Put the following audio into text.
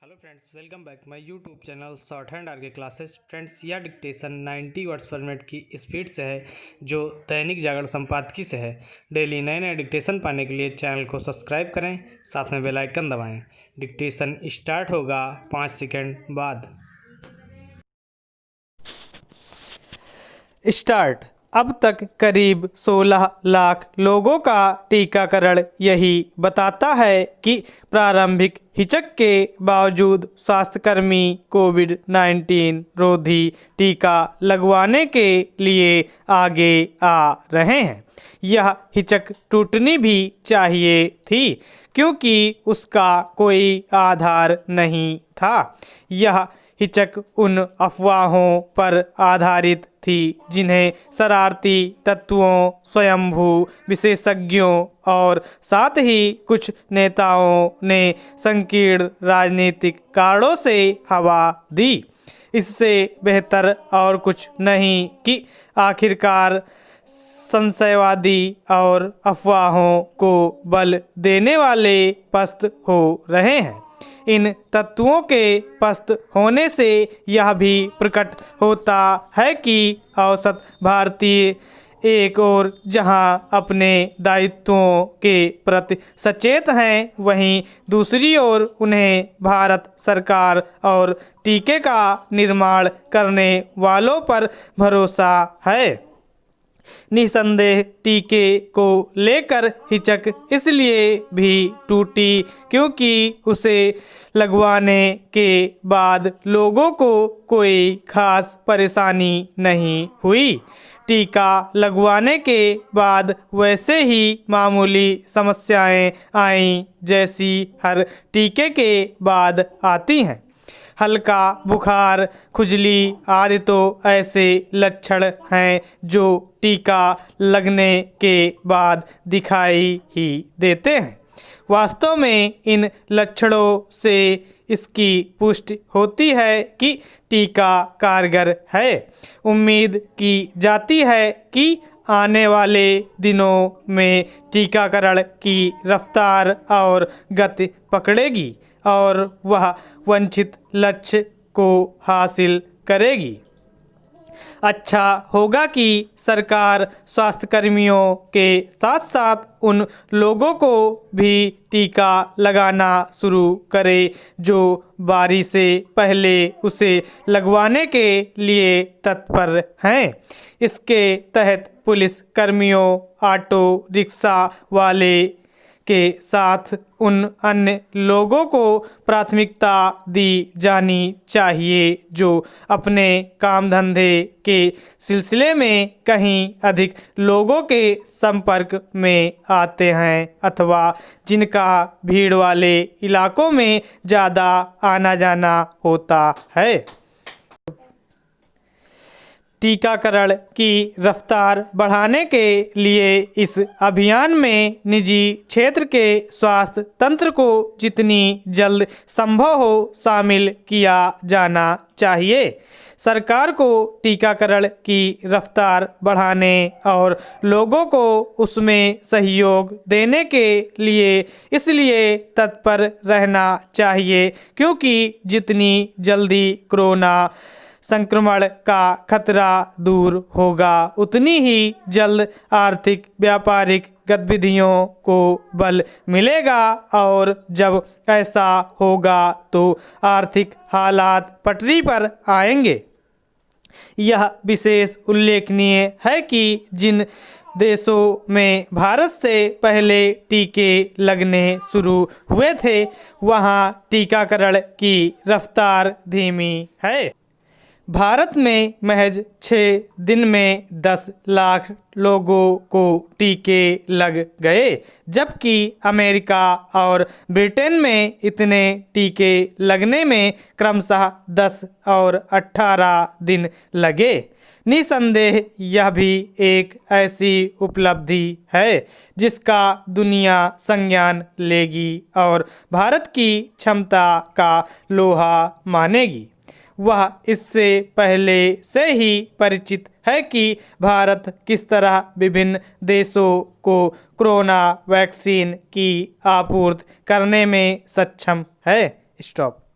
Hello friends, welcome back my YouTube channel shorthand R K classes. Friends, यह dictation 90 words पर minute की speed से है, जो दैनिक जागरण संपादकीय से है। डेली नए नए डिक्टेशन पाने के लिए चैनल को सब्सक्राइब करें, साथ में बेल आइकन दबाएं। डिक्टेशन स्टार्ट होगा 5 सेकंड बाद। स्टार्ट। अब तक करीब 16 लाख लोगों का टीकाकरण यही बताता है कि प्रारंभिक हिचक के बावजूद स्वास्थ्यकर्मी कोविड-19 रोधी टीका लगवाने के लिए आगे आ रहे हैं। यह हिचक टूटनी भी चाहिए थी, क्योंकि उसका कोई आधार नहीं था। यह हिचक उन अफवाहों पर आधारित थी जिन्हें शरारती तत्वों, स्वयंभू विशेषज्ञों और साथ ही कुछ नेताओं ने संकीर्ण राजनीतिक कारणों से हवा दी। इससे बेहतर और कुछ नहीं कि आखिरकार संशयवादी और अफवाहों को बल देने वाले पस्त हो रहे हैं। इन तत्वों के पस्त होने से यह भी प्रकट होता है कि औसत भारतीय एक ओर जहां अपने दायित्वों के प्रति सचेत हैं, वहीं दूसरी ओर उन्हें भारत सरकार और टीके का निर्माण करने वालों पर भरोसा है। निसंदेह टीके को लेकर हिचक इसलिए भी टूटी क्योंकि उसे लगवाने के बाद लोगों को कोई खास परेशानी नहीं हुई। टीका लगवाने के बाद वैसे ही मामूली समस्याएं आईं, जैसी हर टीके के बाद आती हैं। हल्का बुखार, खुजली आदि तो ऐसे लक्षण हैं जो टीका लगने के बाद दिखाई ही देते हैं। वास्तव में इन लक्षणों से इसकी पुष्टि होती है कि टीका कारगर है। उम्मीद की जाती है कि आने वाले दिनों में टीकाकरण की रफ्तार और गति पकड़ेगी और वह वांछित लक्ष्य को हासिल करेगी। अच्छा होगा कि सरकार स्वास्थ्यकर्मियों के साथ साथ उन लोगों को भी टीका लगाना शुरू करे जो बारी से पहले उसे लगवाने के लिए तत्पर हैं। इसके तहत पुलिस कर्मियों, ऑटो रिक्शा वाले के साथ उन अन्य लोगों को प्राथमिकता दी जानी चाहिए जो अपने काम धंधे के सिलसिले में कहीं अधिक लोगों के संपर्क में आते हैं अथवा जिनका भीड़ वाले इलाकों में ज़्यादा आना जाना होता है। टीकाकरण की रफ्तार बढ़ाने के लिए इस अभियान में निजी क्षेत्र के स्वास्थ्य तंत्र को जितनी जल्द संभव हो शामिल किया जाना चाहिए। सरकार को टीकाकरण की रफ्तार बढ़ाने और लोगों को उसमें सहयोग देने के लिए इसलिए तत्पर रहना चाहिए, क्योंकि जितनी जल्दी कोरोना संक्रमण का खतरा दूर होगा, उतनी ही जल्द आर्थिक व्यापारिक गतिविधियों को बल मिलेगा और जब ऐसा होगा तो आर्थिक हालात पटरी पर आएंगे। यह विशेष उल्लेखनीय है कि जिन देशों में भारत से पहले टीके लगने शुरू हुए थे, वहां टीकाकरण की रफ्तार धीमी है। भारत में महज 6 दिन में 10 लाख लोगों को टीके लग गए, जबकि अमेरिका और ब्रिटेन में इतने टीके लगने में क्रमशः 10 और 18 दिन लगे। निसंदेह यह भी एक ऐसी उपलब्धि है जिसका दुनिया संज्ञान लेगी और भारत की क्षमता का लोहा मानेगी। वह इससे पहले से ही परिचित है कि भारत किस तरह विभिन्न देशों को कोरोना वैक्सीन की आपूर्ति करने में सक्षम है। स्टॉप।